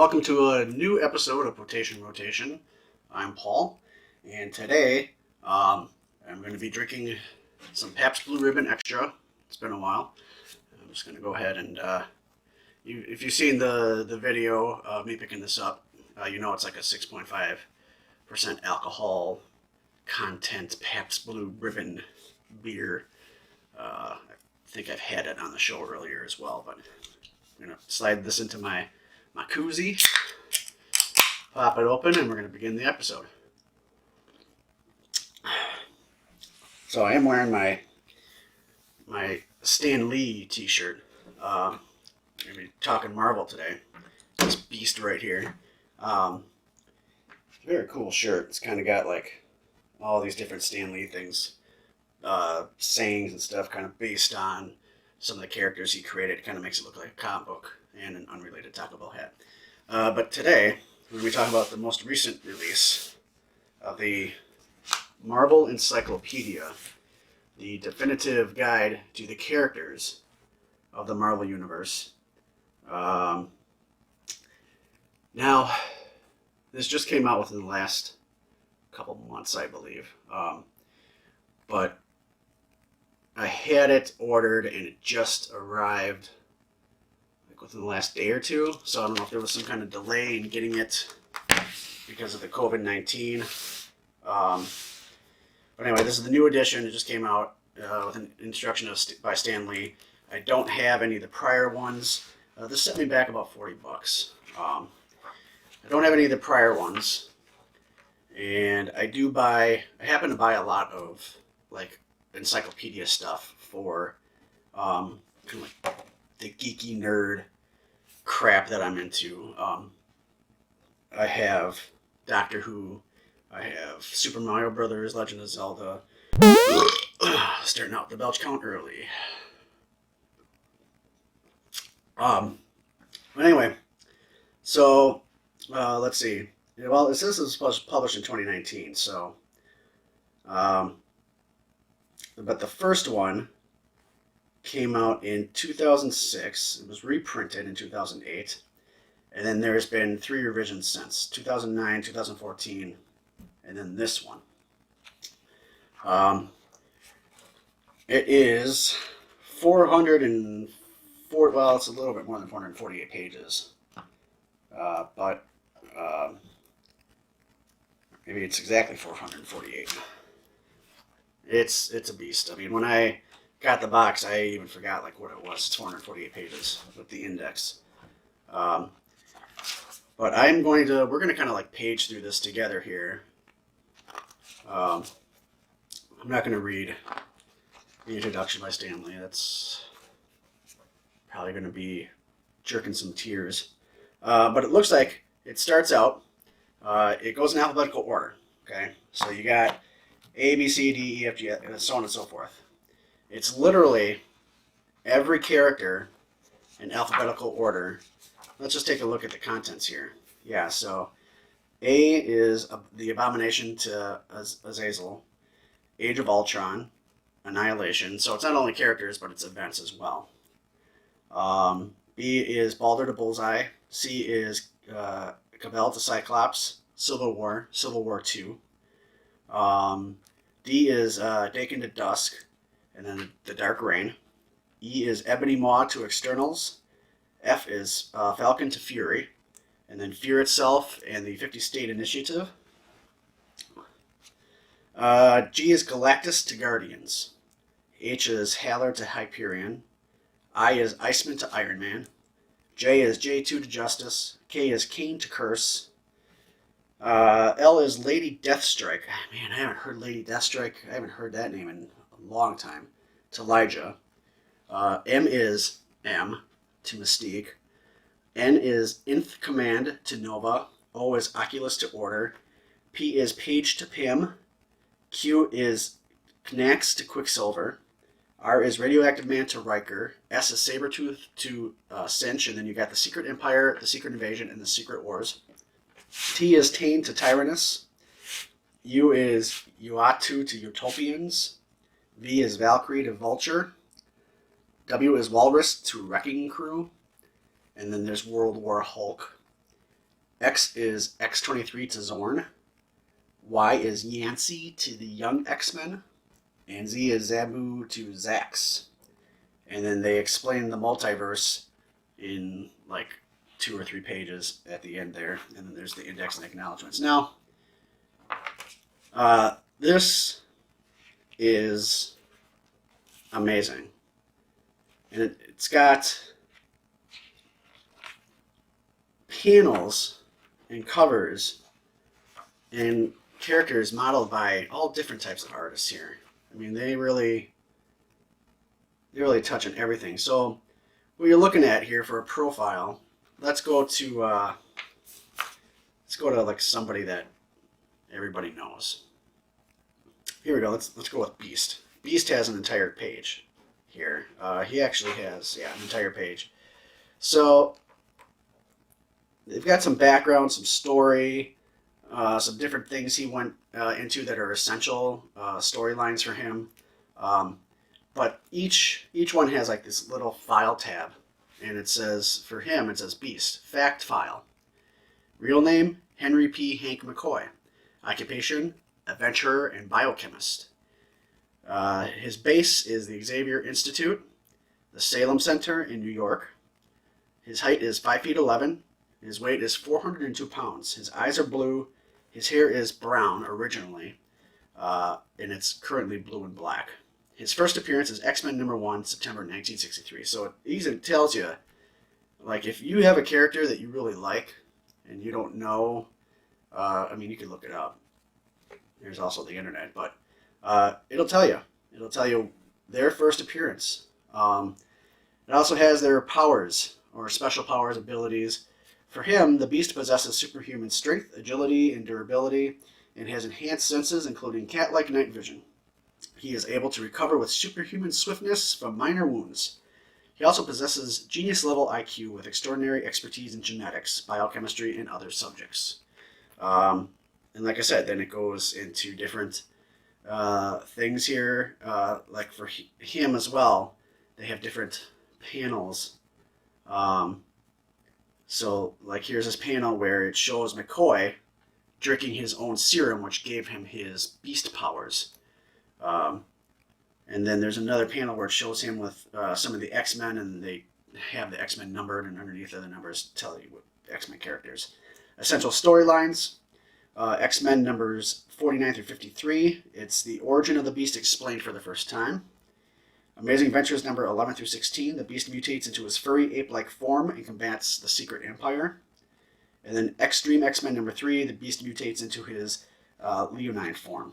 welcome to a new episode of Quotation Rotation. I'm Paul, and today I'm going to be drinking some Pabst Blue Ribbon Extra. It's been a while. I'm just going to go ahead and, if you've seen the video of me picking this up, you know it's like a 6.5% alcohol content Pabst Blue Ribbon beer. I think I've had it on the show earlier as well, but I'm going to slide this into my koozie, pop it open, and we're going to begin the episode. So I am wearing my Stan Lee t-shirt. We're going to be talking Marvel today. This beast right here. Very cool shirt. It's kind of got like all these different Stan Lee things, sayings and stuff kind of based on some of the characters he created. It kind of makes it look like a comic book and an unrelated Taco Bell hat. But today, we're going to be talking about the most recent release of the Marvel Encyclopedia, the definitive guide to the characters of the Marvel Universe. Now, this just came out within the last couple months, I believe. But I had it ordered and it just arrived within the last day or two, so I don't know if there was some kind of delay in getting it because of the COVID-19. But anyway, this is the new edition. It just came out with an instruction by Stan Lee. I don't have any of the prior ones. This set me back about $40. I don't have any of the prior ones, and I happen to buy a lot of like encyclopedia stuff for kind of like the geeky nerd crap that I'm into. I have Doctor Who, I have Super Mario Brothers, Legend of Zelda. Starting out the belch count early. But anyway, so let's see. Well, it says it was published in 2019, so but the first one came out in 2006. It was reprinted in 2008. And then there's been 3 revisions since. 2009, 2014, and then this one. It is 404, well, it's a little bit more than 448 pages. But maybe it's exactly 448. It's a beast. I mean, when I got the box, I even forgot like what it was. It's 448 pages with the index. But we're going to kind of like page through this together here. I'm not going to read the introduction by Stan Lee. That's probably going to be jerking some tears. But it looks like it starts out, it goes in alphabetical order. Okay, so you got A, B, C, D, E, F, G, and so on and so forth. It's literally every character in alphabetical order. Let's just take a look at the contents here. Yeah, so A is the Abomination to Azazel, Age of Ultron, Annihilation. So it's not only characters, but it's events as well. B is Balder to Bullseye. C is Cavell to Cyclops, Civil War II. D is Dakin to Dusk, and then the Dark Reign. E is Ebony Maw to Externals. F is Falcon to Fury, and then Fear itself and the 50 State Initiative. G is Galactus to Guardians. H is Haller to Hyperion. I is Iceman to Iron Man. J is J2 to Justice. K is Kane to Curse. L is Lady Deathstrike. Man, I haven't heard Lady Deathstrike. I haven't heard that name in a long time. To Elijah. M is M to Mystique. N is Nth Command to Nova. O is Oculus to Order. P is Page to Pym. Q is Knax to Quicksilver. R is Radioactive Man to Riker. S is Sabretooth to Cinch. And then you got the Secret Empire, the Secret Invasion, and the Secret Wars. T is Tane to Tyrannus. U is Uatu to Utopians. V is Valkyrie to Vulture. W is Walrus to Wrecking Crew. And then there's World War Hulk. X is X-23 to Zorn. Y is Yancey to the Young X-Men. And Z is Zabu to Zax. And then they explain the multiverse in like 2 or 3 pages at the end there. And then there's the index and acknowledgments. Now, this is amazing. And it's got panels and covers and characters modeled by all different types of artists here. I mean, they really touch on everything. So what you're looking at here for a profile, let's go to like somebody that everybody knows. Here we go. Let's go with Beast. Beast has an entire page here. He actually has an entire page. So they've got some background, some story, some different things he went into that are essential storylines for him. But each one has like this little file tab, and it says, for him, it says Beast, fact file. Real name, Henry P. Hank McCoy. Occupation, adventurer and biochemist. His base is the Xavier Institute, the Salem Center in New York. His height is 5 feet 11. His weight is 402 pounds. His eyes are blue. His hair is brown originally, and it's currently blue and black. His first appearance is X-Men #1, September 1963. So it easily tells you, like, if you have a character that you really like and you don't know, I mean, you can look it up. There's also the internet, but it'll tell you. It'll tell you their first appearance. It also has their powers, or special powers, abilities. For him, the Beast possesses superhuman strength, agility, and durability, and has enhanced senses, including cat-like night vision. He is able to recover with superhuman swiftness from minor wounds. He also possesses genius-level IQ with extraordinary expertise in genetics, biochemistry, and other subjects. And like I said, then it goes into different things here. Like for him as well, they have different panels. So, like, here's this panel where it shows McCoy drinking his own serum, which gave him his beast powers. And then there's another panel where it shows him with some of the X-Men, and they have the X-Men numbered, and underneath the numbers tell you what X-Men characters. Essential storylines, X-Men numbers 49 through 53. It's the origin of the Beast explained for the first time. Amazing Adventures number 11 through 16. The Beast mutates into his furry ape-like form and combats the Secret Empire. And then Extreme X-Men number 3. The Beast mutates into his leonine form.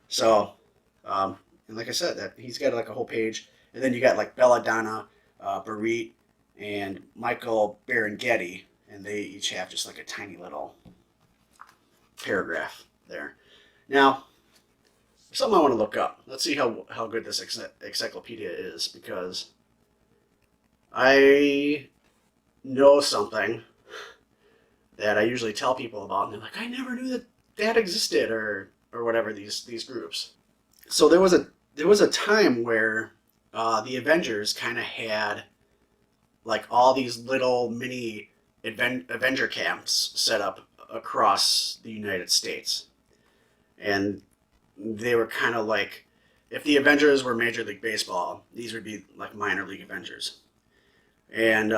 So, and like I said, that he's got like a whole page. And then you got like Belladonna, Barit, and Michael Berengetti, and they each have just like a tiny little paragraph there. Now, something I want to look up. Let's see how good this encyclopedia is, because I know something that I usually tell people about, and they're like, I never knew that existed, or whatever, these groups. So there was a time where the Avengers kind of had like all these little mini Avenger camps set up across the United States, and they were kind of like, if the Avengers were Major League Baseball, these would be like minor league Avengers. And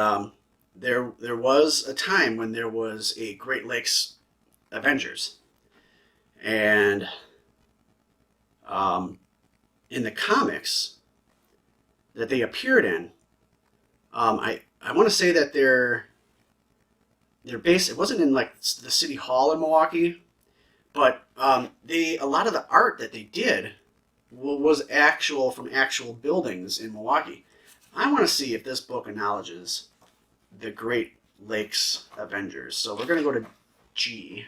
there was a time when there was a Great Lakes Avengers, and in the comics that they appeared in, I want to say that their base, it wasn't in like the city hall in Milwaukee, but a lot of the art that they did was from actual buildings in Milwaukee. I want to see if this book acknowledges the Great Lakes Avengers. So we're going to go to G.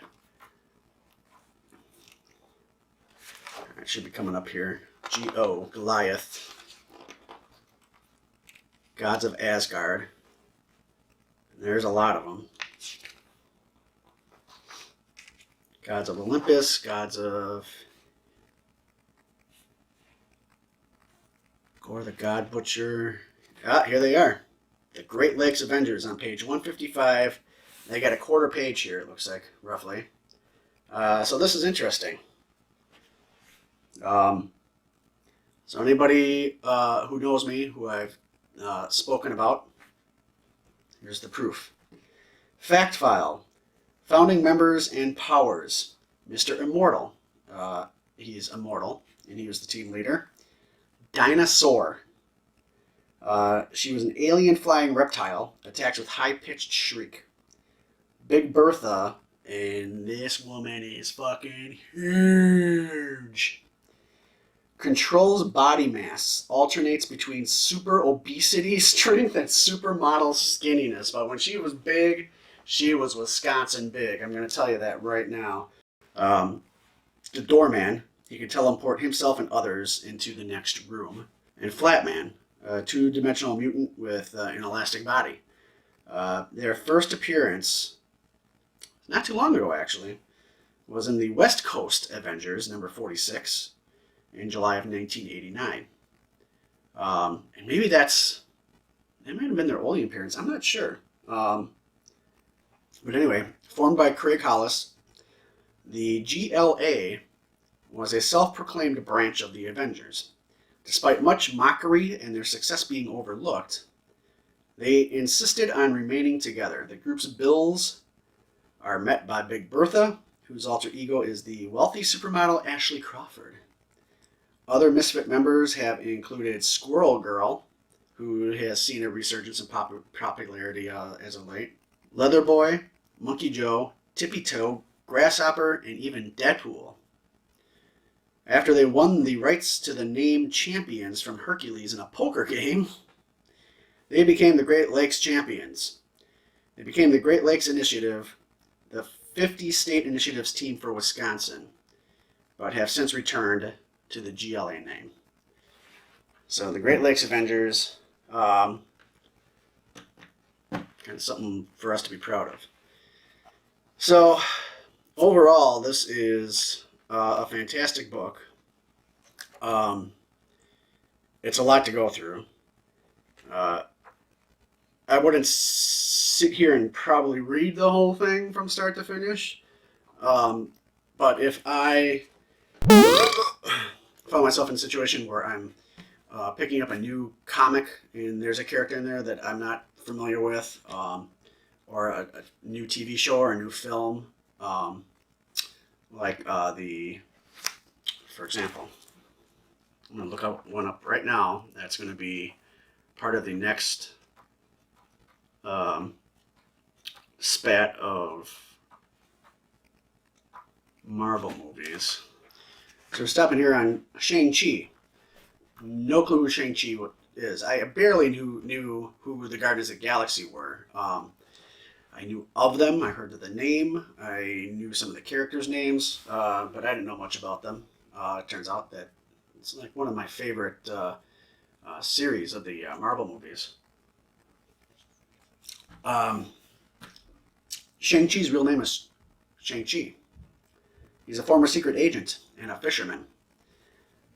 It should be coming up here. G-O, Goliath. Gods of Asgard. There's a lot of them. Gods of Olympus, gods of Gore the God Butcher. Ah, here they are. The Great Lakes Avengers on page 155. They got a quarter page here, it looks like, roughly. So this is interesting. So anybody who knows me, who I've spoken about, here's the proof. Fact file. Founding members and powers. Mr. Immortal. He's immortal, and he was the team leader. Dinosaur. She was an alien flying reptile, attacked with high-pitched shriek. Big Bertha, and this woman is fucking huge. Controls body mass, alternates between super obesity strength and supermodel skinniness. But when she was big, she was Wisconsin big. I'm going to tell you that right now. The doorman, he can teleport himself and others into the next room. And Flatman, a two-dimensional mutant with an elastic body. Their first appearance, not too long ago actually, was in the West Coast Avengers, number 46, in July of 1989. And maybe that might have been their only appearance, I'm not sure. But anyway, formed by Craig Hollis, the GLA was a self-proclaimed branch of the Avengers. Despite much mockery and their success being overlooked, they insisted on remaining together. The group's bills are met by Big Bertha, whose alter ego is the wealthy supermodel Ashley Crawford. Other Misfit members have included Squirrel Girl, who has seen a resurgence in popularity as of late, Leather Boy, Monkey Joe, Tippy Toe, Grasshopper, and even Deadpool. After they won the rights to the name champions from Hercules in a poker game, they became the Great Lakes Champions. They became the Great Lakes Initiative, the 50 state initiatives team for Wisconsin, but have since returned to the GLA name. So the Great Lakes Avengers, kind of something for us to be proud of. So overall, this is a fantastic book. It's a lot to go through. I wouldn't sit here and probably read the whole thing from start to finish. But if I found myself in a situation where I'm picking up a new comic and there's a character in there that I'm not familiar with, or a new TV show or a new film, for example, I'm going to look one up right now that's going to be part of the next spat of Marvel movies. So we're stopping here on Shang-Chi. No clue who Shang-Chi is. I barely knew who the Guardians of the Galaxy were. I knew of them. I heard of the name. I knew some of the characters' names, but I didn't know much about them. It turns out that it's like one of my favorite series of the Marvel movies. Shang-Chi's real name is Shang-Chi. He's a former secret agent and a fisherman.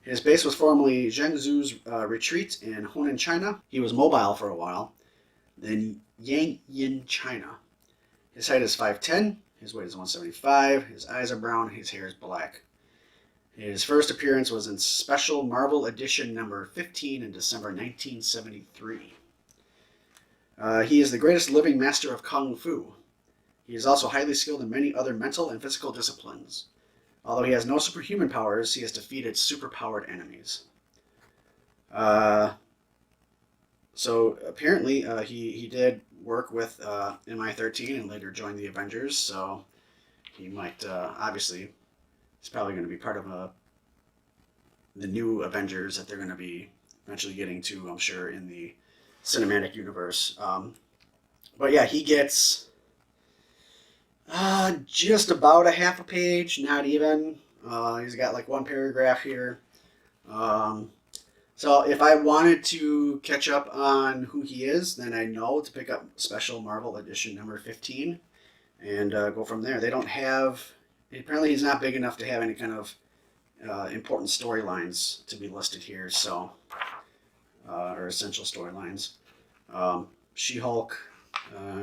His base was formerly Zhengzhu's retreat in Hunan, China. He was mobile for a while, then Yanyin, China. His height is 5'10", his weight is 175, his eyes are brown, his hair is black. His first appearance was in Special Marvel Edition number 15 in December 1973. He is the greatest living master of Kung Fu. He is also highly skilled in many other mental and physical disciplines. Although he has no superhuman powers, he has defeated superpowered enemies. So apparently he did work with MI-13 and later joined the Avengers, so he might, obviously, he's probably going to be part of the new Avengers that they're going to be eventually getting to, I'm sure, in the cinematic universe. But yeah, he gets just about a half a page, not even. He's got like one paragraph here. So if I wanted to catch up on who he is, then I know to pick up Special Marvel Edition number 15 and go from there. They don't have, apparently he's not big enough to have any kind of important storylines to be listed here, so, or essential storylines. She-Hulk,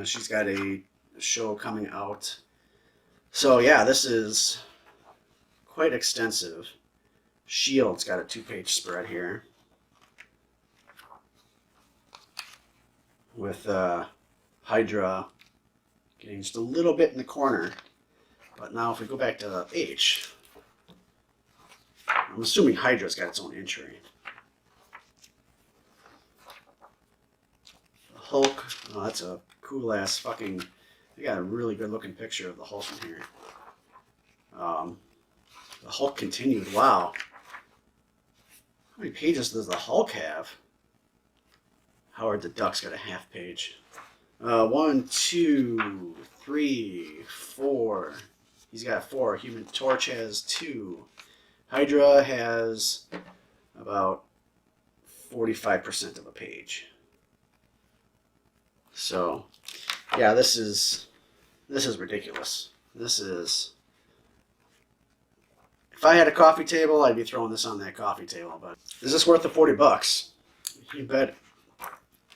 she's got a show coming out. So yeah, this is quite extensive. Shield's got a 2-page spread here with Hydra getting just a little bit in the corner. But now if we go back to H, I'm assuming Hydra's got its own entry. The Hulk, oh, that's a cool ass fucking, I got a really good looking picture of the Hulk in here. The Hulk continued, wow. How many pages does the Hulk have? Howard the Duck's got a half page. 1, 2, 3, 4. He's got 4. Human Torch has 2. Hydra has about 45% of a page. So, yeah, this is ridiculous. This is, if I had a coffee table, I'd be throwing this on that coffee table. But is this worth the $40? You bet.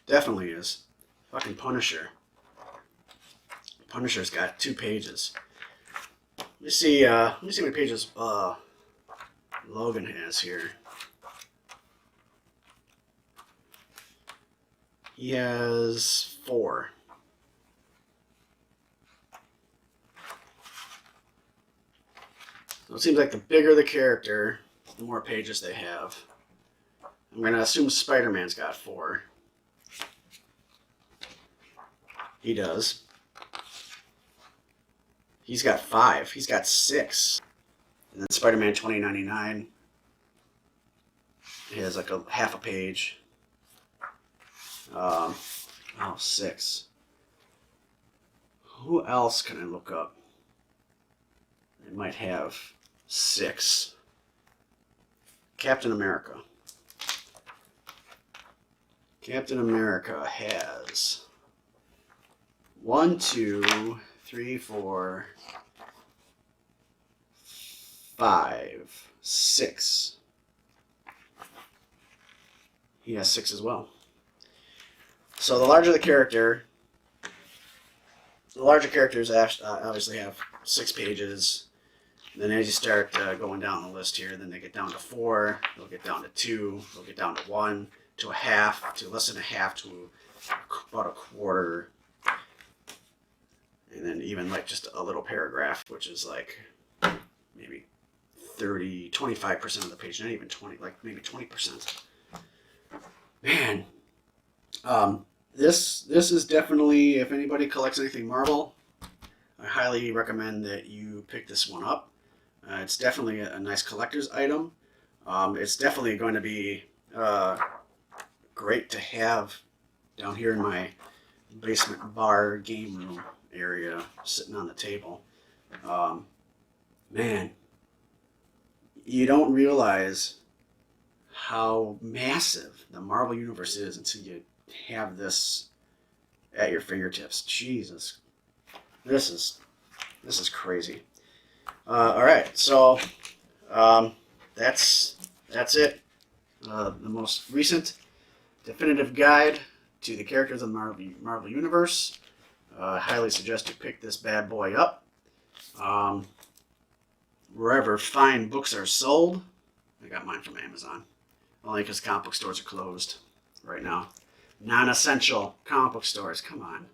Definitely is. Fucking Punisher. Punisher's got 2 pages. Let me see how many pages Logan has here. He has 4. So it seems like the bigger the character, the more pages they have. I'm going to assume Spider-Man's got 4. He does. He's got 5. He's got 6. And then Spider-Man 2099. He has like a half a page. 6. Who else can I look up? They might have 6. Captain America. Captain America has 1, 2, 3, 4, 5, 6. He has 6 as well. So the larger the character, the larger characters obviously have 6 pages. Then as you start going down the list here, then they get down to 4, they'll get down to 2, they'll get down to 1, to a half, to less than a half, to about a quarter. And then even like just a little paragraph, which is like maybe 30, 25% of the page, not even 20, like maybe 20%. Man, this is definitely, if anybody collects anything Marvel, I highly recommend that you pick this one up. It's definitely a nice collector's item. It's definitely going to be great to have down here in my basement bar game room area, sitting on the table. Man, you don't realize how massive the Marvel Universe is until you have this at your fingertips. Jesus, this is crazy. All right, so that's it. The most recent definitive guide to the characters of the Marvel Universe. I highly suggest you pick this bad boy up. Wherever fine books are sold. I got mine from Amazon. Only because comic book stores are closed right now. Non-essential comic book stores, come on.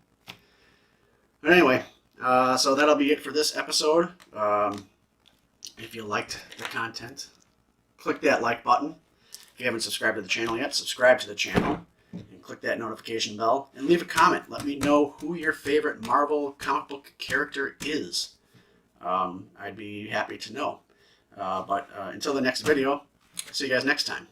But anyway, so that'll be it for this episode. If you liked the content, click that like button. If you haven't subscribed to the channel yet, subscribe to the channel and click that notification bell and leave a comment. Let me know who your favorite Marvel comic book character is. I'd be happy to know. But until the next video, see you guys next time.